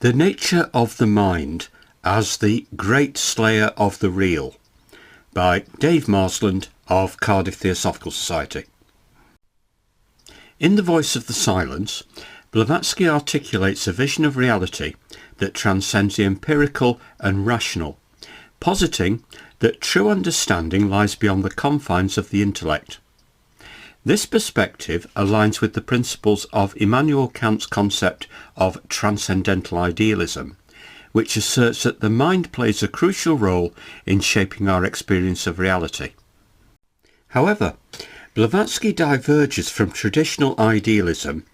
The Nature of the Mind as the Great Slayer of the Real by Dave Marsland of Cardiff Theosophical Society. In The Voice of the Silence, Blavatsky articulates a vision of reality that transcends the empirical and rational, positing that true understanding lies beyond the confines of the intellect. This perspective aligns with the principles of Immanuel Kant's concept of transcendental idealism, which asserts that the mind plays a crucial role in shaping our experience of reality. However, Blavatsky diverges from traditional idealism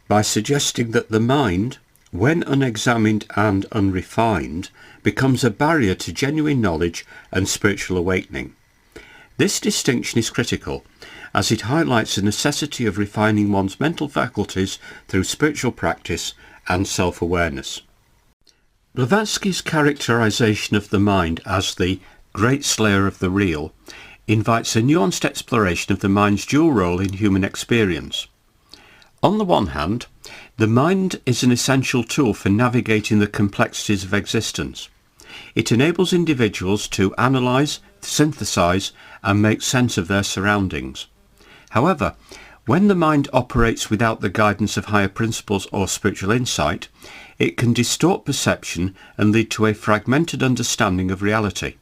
by suggesting that the mind, when unexamined and unrefined, becomes a barrier to genuine knowledge and spiritual awakening. This distinction is critical, as it highlights the necessity of refining one's mental faculties through spiritual practice and self-awareness. Blavatsky's characterization of the mind as the great slayer of the real invites a nuanced exploration of the mind's dual role in human experience. On the one hand, the mind is an essential tool for navigating the complexities of existence. It enables individuals to analyse, synthesise and make sense of their surroundings. However, when the mind operates without the guidance of higher principles or spiritual insight, it can distort perception and lead to a fragmented understanding of reality.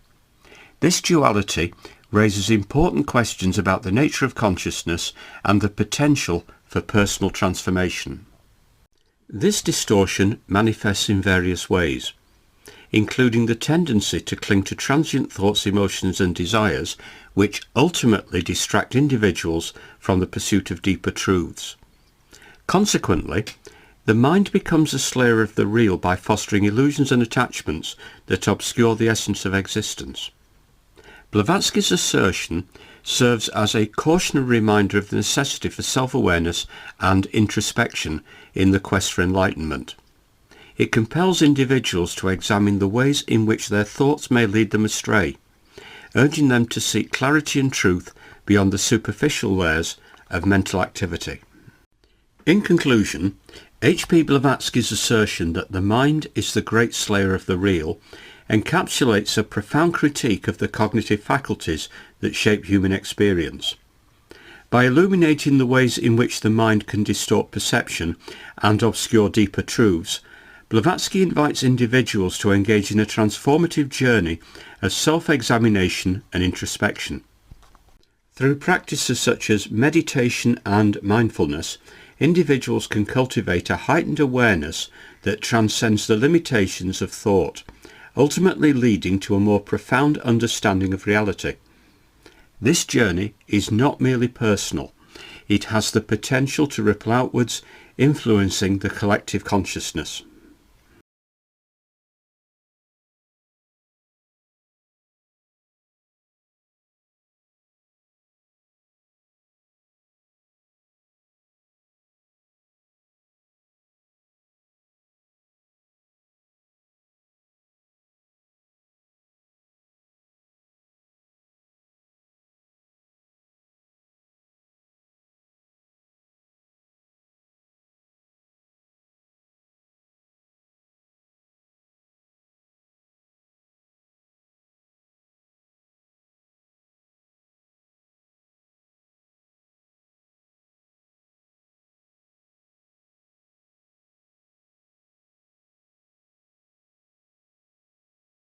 This duality raises important questions about the nature of consciousness and the potential for personal transformation. This distortion manifests in various ways, including the tendency to cling to transient thoughts, emotions and desires, which ultimately distract individuals from the pursuit of deeper truths. Consequently, the mind becomes a slayer of the real by fostering illusions and attachments that obscure the essence of existence. Blavatsky's assertion serves as a cautionary reminder of the necessity for self-awareness and introspection in the quest for enlightenment. It compels individuals to examine the ways in which their thoughts may lead them astray, urging them to seek clarity and truth beyond the superficial layers of mental activity. In conclusion, H.P. Blavatsky's assertion that the mind is the great slayer of the real encapsulates a profound critique of the cognitive faculties that shape human experience. By illuminating the ways in which the mind can distort perception and obscure deeper truths, Blavatsky invites individuals to engage in a transformative journey of self-examination and introspection. Through practices such as meditation and mindfulness, individuals can cultivate a heightened awareness that transcends the limitations of thought, ultimately leading to a more profound understanding of reality. This journey is not merely personal. It has the potential to ripple outwards, influencing the collective consciousness.